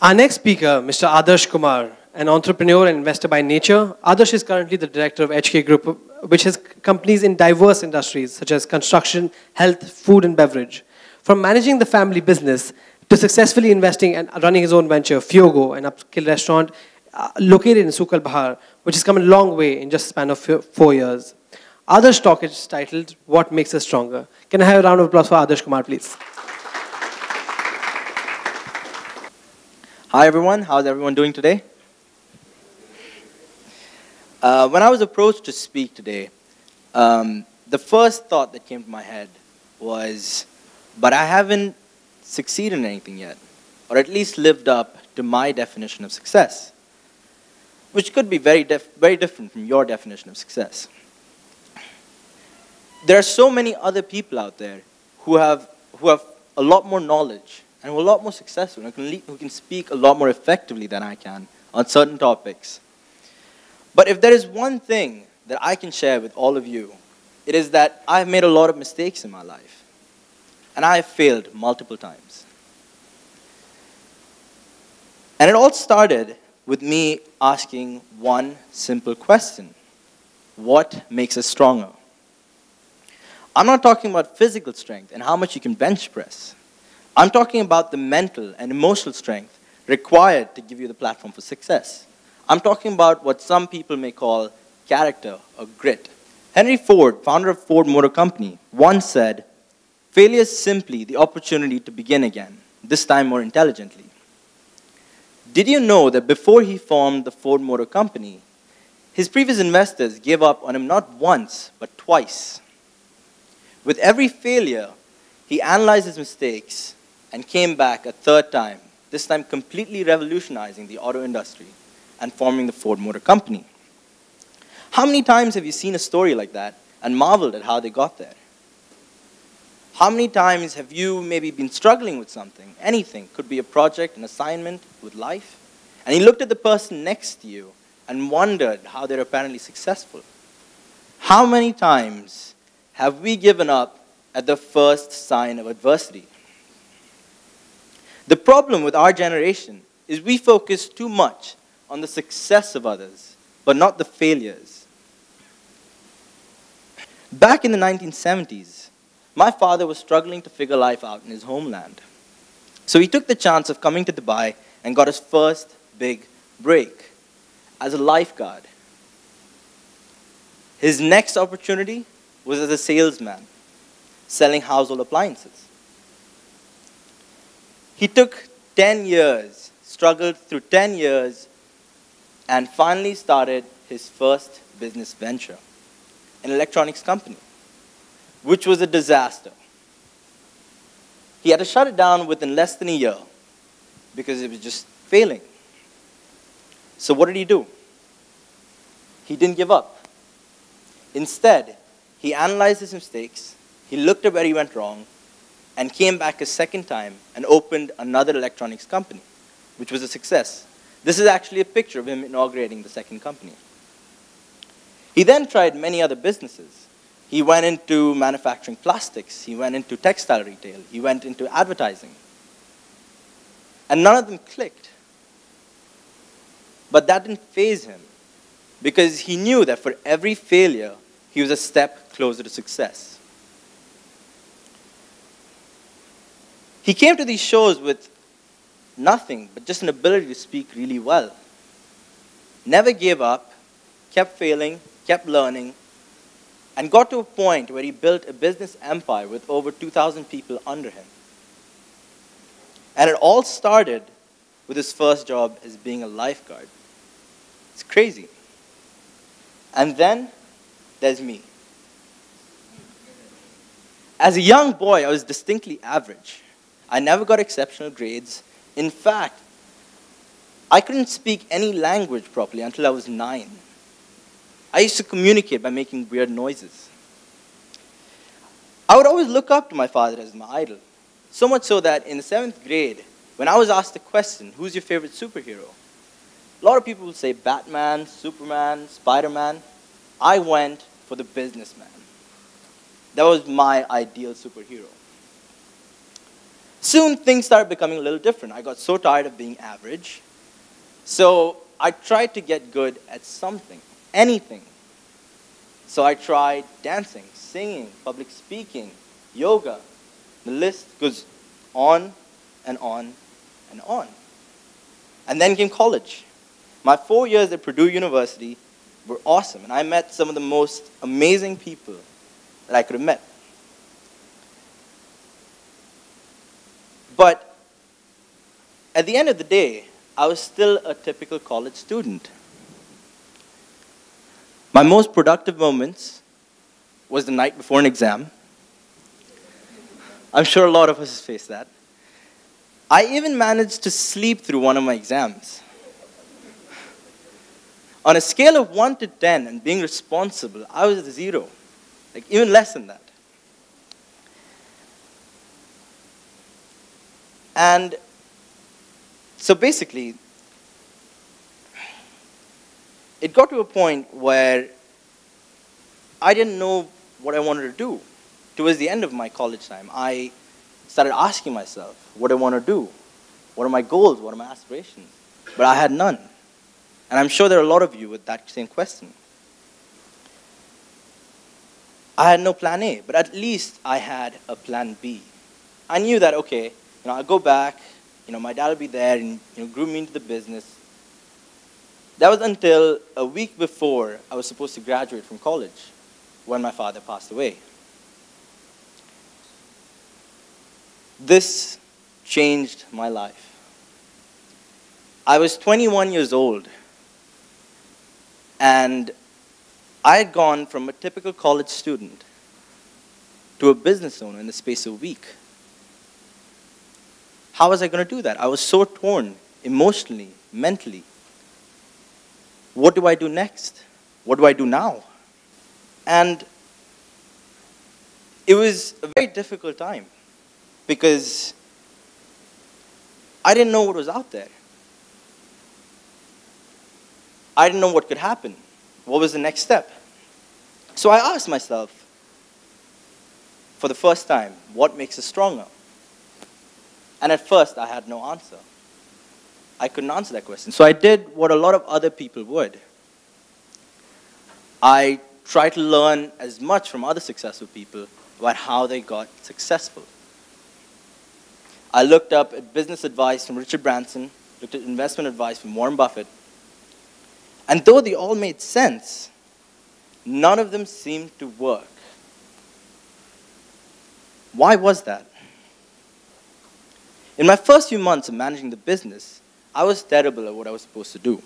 Our next speaker, Mr. Adarsh Kumar, an entrepreneur and investor by nature. Adarsh is currently the director of HK Group, which has companies in diverse industries such as construction, health, food, and beverage. From managing the family business to successfully investing and running his own venture, FUEGO, an upscale restaurant located in Souk Al Bahar, which has come a long way in just a span of 4 years. Adarsh's talk is titled, What Makes Us Stronger. Can I have a round of applause for Adarsh Kumar, please? Hi everyone, how's everyone doing today? When I was approached to speak today, the first thought that came to my head was, but I haven't succeeded in anything yet, or at least lived up to my definition of success, which could be very different from your definition of success. There are so many other people out there who have a lot more knowledge and who are a lot more successful, and who can speak a lot more effectively than I can on certain topics. But if there is one thing that I can share with all of you, it is that I've made a lot of mistakes in my life, and I have failed multiple times. And it all started with me asking one simple question: what makes us stronger? I'm not talking about physical strength and how much you can bench press. I'm talking about the mental and emotional strength required to give you the platform for success. I'm talking about what some people may call character or grit. Henry Ford, founder of Ford Motor Company, once said, "Failure is simply the opportunity to begin again, this time more intelligently." Did you know that before he formed the Ford Motor Company, his previous investors gave up on him not once, but twice? With every failure, he analyzed his mistakes and came back a third time, this time completely revolutionizing the auto industry and forming the Ford Motor Company. How many times have you seen a story like that and marveled at how they got there? How many times have you maybe been struggling with something, anything, could be a project, an assignment, with life, and you looked at the person next to you and wondered how they're apparently successful? How many times have we given up at the first sign of adversity? The problem with our generation is we focus too much on the success of others, but not the failures. Back in the 1970s, my father was struggling to figure life out in his homeland. So he took the chance of coming to Dubai and got his first big break as a lifeguard. His next opportunity was as a salesman, selling household appliances. He took 10 years, struggled through 10 years, and finally started his first business venture, an electronics company, which was a disaster. He had to shut it down within less than a year because it was just failing. So what did he do? He didn't give up. Instead, he analyzed his mistakes, he looked at where he went wrong, and came back a second time and opened another electronics company, which was a success. This is actually a picture of him inaugurating the second company. He then tried many other businesses. He went into manufacturing plastics, he went into textile retail, he went into advertising. And none of them clicked. But that didn't faze him, because he knew that for every failure, he was a step closer to success. He came to these shows with nothing but just an ability to speak really well. Never gave up, kept failing, kept learning, and got to a point where he built a business empire with over 2,000 people under him. And it all started with his first job as being a lifeguard. It's crazy. And then there's me. As a young boy, I was distinctly average. I never got exceptional grades. In fact, I couldn't speak any language properly until I was 9. I used to communicate by making weird noises. I would always look up to my father as my idol. So much so that in the 7th grade, when I was asked the question, who's your favorite superhero? A lot of people would say Batman, Superman, Spider-Man. I went for the businessman. That was my ideal superhero. Soon, things started becoming a little different. I got so tired of being average. So I tried to get good at something, anything. So I tried dancing, singing, public speaking, yoga. The list goes on and on and on. And then came college. My 4 years at Purdue University were awesome, and I met some of the most amazing people that I could have met. But at the end of the day, I was still a typical college student. My most productive moments was the night before an exam. I'm sure a lot of us have faced that. I even managed to sleep through one of my exams. On a scale of 1 to 10 and being responsible, I was at 0, like even less than that. And so basically, it got to a point where I didn't know what I wanted to do. Towards the end of my college time, I started asking myself, what do I want to do? What are my goals? What are my aspirations? But I had none. And I'm sure there are a lot of you with that same question. I had no plan A, but at least I had a plan B. I knew that, okay, I'll go back, my dad will be there and groom me into the business. That was until a week before I was supposed to graduate from college when my father passed away. This changed my life. I was 21 years old, and I had gone from a typical college student to a business owner in the space of a week. How was I going to do that? I was so torn emotionally, mentally. What do I do next? What do I do now? And it was a very difficult time because I didn't know what was out there. I didn't know what could happen. What was the next step? So I asked myself, for the first time, what makes us stronger? And at first, I had no answer. I couldn't answer that question. So I did what a lot of other people would. I tried to learn as much from other successful people about how they got successful. I looked up at business advice from Richard Branson, looked at investment advice from Warren Buffett. And though they all made sense, none of them seemed to work. Why was that? In my first few months of managing the business, I was terrible at what I was supposed to do.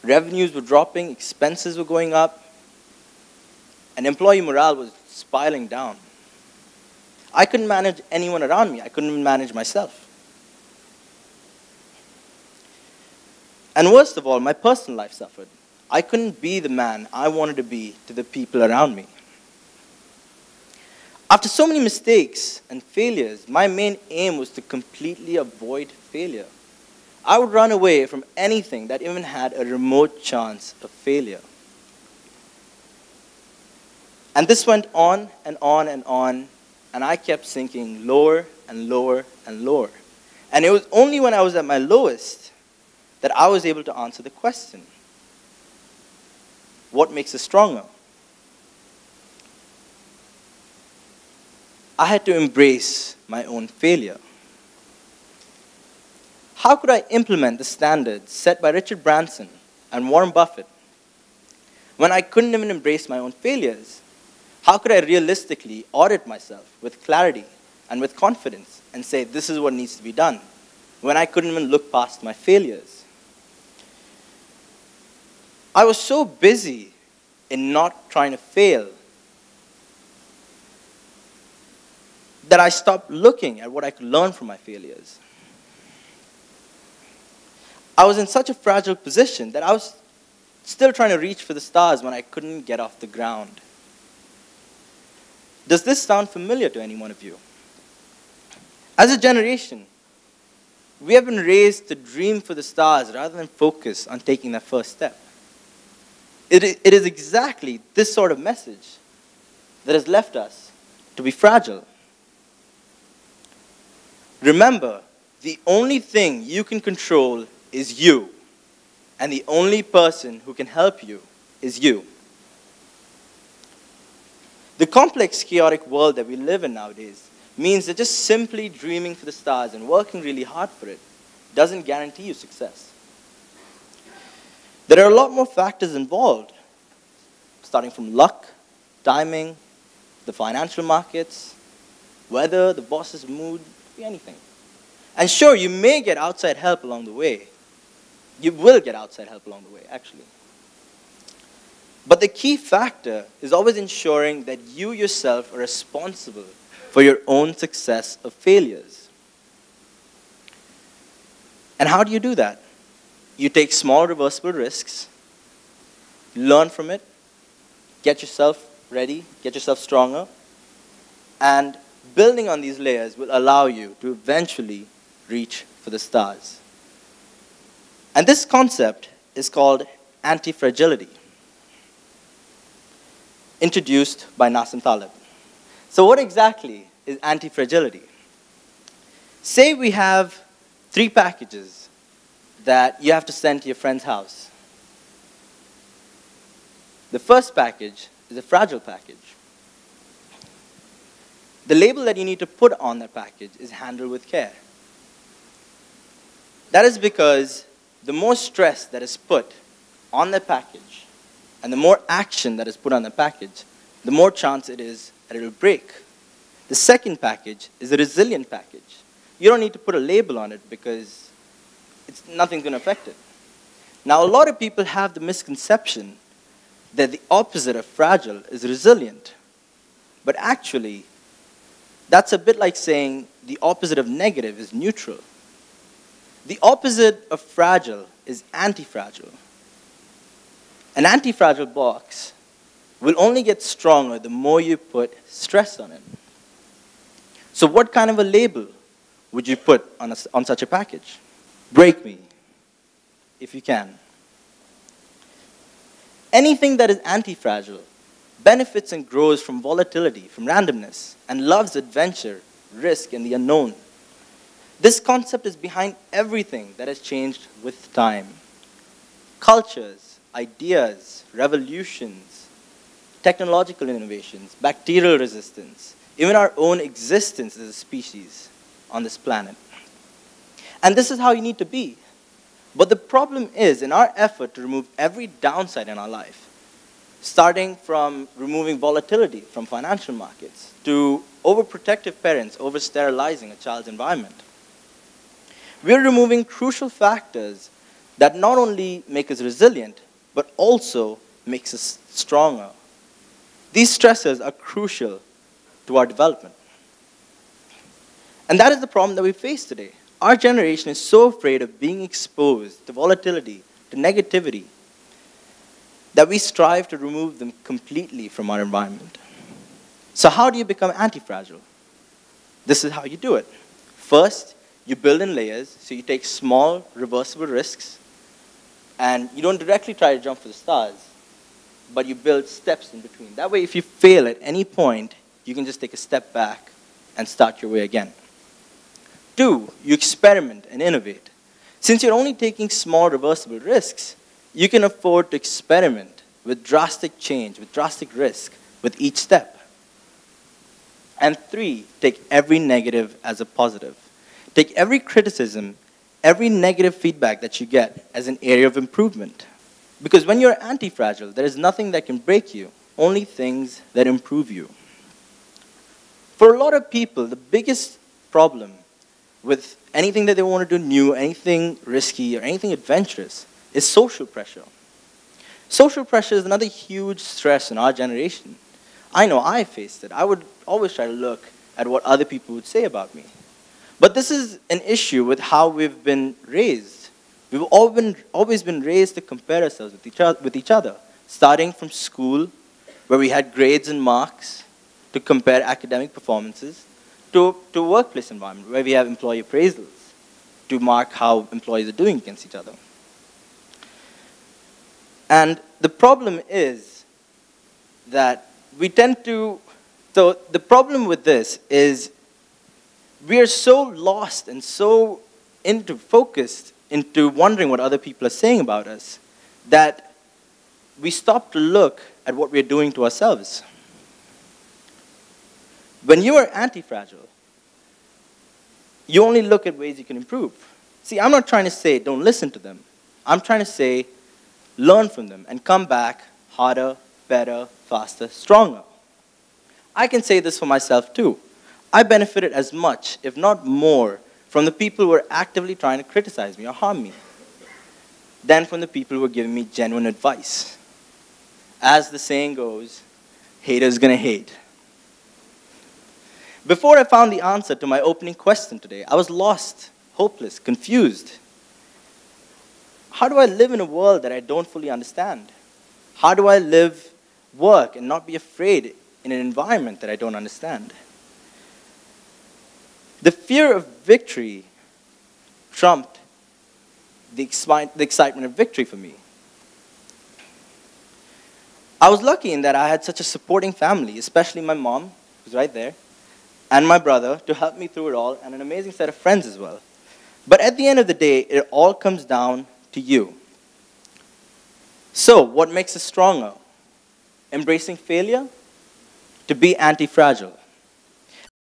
Revenues were dropping, expenses were going up, and employee morale was spiraling down. I couldn't manage anyone around me. I couldn't even manage myself. And worst of all, my personal life suffered. I couldn't be the man I wanted to be to the people around me. After so many mistakes and failures, my main aim was to completely avoid failure. I would run away from anything that even had a remote chance of failure. And this went on and on and on, and I kept sinking lower and lower and lower. And it was only when I was at my lowest that I was able to answer the question, what makes us stronger? I had to embrace my own failure. How could I implement the standards set by Richard Branson and Warren Buffett when I couldn't even embrace my own failures? How could I realistically audit myself with clarity and with confidence and say, this is what needs to be done, when I couldn't even look past my failures? I was so busy in not trying to fail that I stopped looking at what I could learn from my failures. I was in such a fragile position that I was still trying to reach for the stars when I couldn't get off the ground. Does this sound familiar to any one of you? As a generation, we have been raised to dream for the stars rather than focus on taking that first step. It is exactly this sort of message that has left us to be fragile. Remember, the only thing you can control is you, and the only person who can help you is you. The complex, chaotic world that we live in nowadays means that just simply dreaming for the stars and working really hard for it doesn't guarantee you success. There are a lot more factors involved, starting from luck, timing, the financial markets, weather, the boss's mood, anything. And sure, you may get outside help along the way. You will get outside help along the way, actually. But the key factor is always ensuring that you yourself are responsible for your own success or failures. And how do you do that? You take small reversible risks, learn from it, get yourself ready, get yourself stronger, and building on these layers will allow you to eventually reach for the stars. And this concept is called antifragility, introduced by Nassim Taleb. So what exactly is antifragility? Say we have 3 packages that you have to send to your friend's house. The first package is a fragile package. The label that you need to put on that package is handled with care. That is because the more stress that is put on that package and the more action that is put on the package, the more chance it is that it will break. The second package is a resilient package. You don't need to put a label on it because nothing's going to affect it. Now, a lot of people have the misconception that the opposite of fragile is resilient. But actually, that's a bit like saying the opposite of negative is neutral. The opposite of fragile is antifragile. An antifragile box will only get stronger the more you put stress on it. So what kind of a label would you put on such a package? Break me, if you can. Anything that is antifragile benefits and grows from volatility, from randomness, and loves adventure, risk, and the unknown. This concept is behind everything that has changed with time. Cultures, ideas, revolutions, technological innovations, bacterial resistance, even our own existence as a species on this planet. And this is how you need to be. But the problem is, in our effort to remove every downside in our life, starting from removing volatility from financial markets to overprotective parents over-sterilizing a child's environment, we're removing crucial factors that not only make us resilient, but also makes us stronger. These stressors are crucial to our development. And that is the problem that we face today. Our generation is so afraid of being exposed to volatility, to negativity, that we strive to remove them completely from our environment. So how do you become anti-fragile? This is how you do it. First, you build in layers, so you take small, reversible risks, and you don't directly try to jump for the stars, but you build steps in between. That way, if you fail at any point, you can just take a step back and start your way again. 2, you experiment and innovate. Since you're only taking small, reversible risks, you can afford to experiment with drastic change, with drastic risk, with each step. And 3, take every negative as a positive. Take every criticism, every negative feedback that you get as an area of improvement. Because when you're anti-fragile, there is nothing that can break you, only things that improve you. For a lot of people, the biggest problem with anything that they want to do new, anything risky, or anything adventurous, is social pressure. Social pressure is another huge stress in our generation. I know I faced it. I would always try to look at what other people would say about me. But this is an issue with how we've been raised. We've always been raised to compare ourselves with each other, starting from school, where we had grades and marks to compare academic performances, to a workplace environment, where we have employee appraisals to mark how employees are doing against each other. And the problem is that we tend to, so the problem with this is we are so lost and so focused into wondering what other people are saying about us that we stop to look at what we're doing to ourselves. When you are anti-fragile, you only look at ways you can improve. See, I'm not trying to say don't listen to them. I'm trying to say learn from them and come back harder, better, faster, stronger. I can say this for myself too. I benefited as much, if not more, from the people who were actively trying to criticize me or harm me than from the people who were giving me genuine advice. As the saying goes, haters gonna hate. Before I found the answer to my opening question today, I was lost, hopeless, confused. How do I live in a world that I don't fully understand? How do I live, work, and not be afraid in an environment that I don't understand? The fear of victory trumped the excitement of victory for me. I was lucky in that I had such a supporting family, especially my mom, who's right there, and my brother to help me through it all, and an amazing set of friends as well. But at the end of the day, it all comes down to you. So, what makes us stronger? Embracing failure? To be anti-fragile.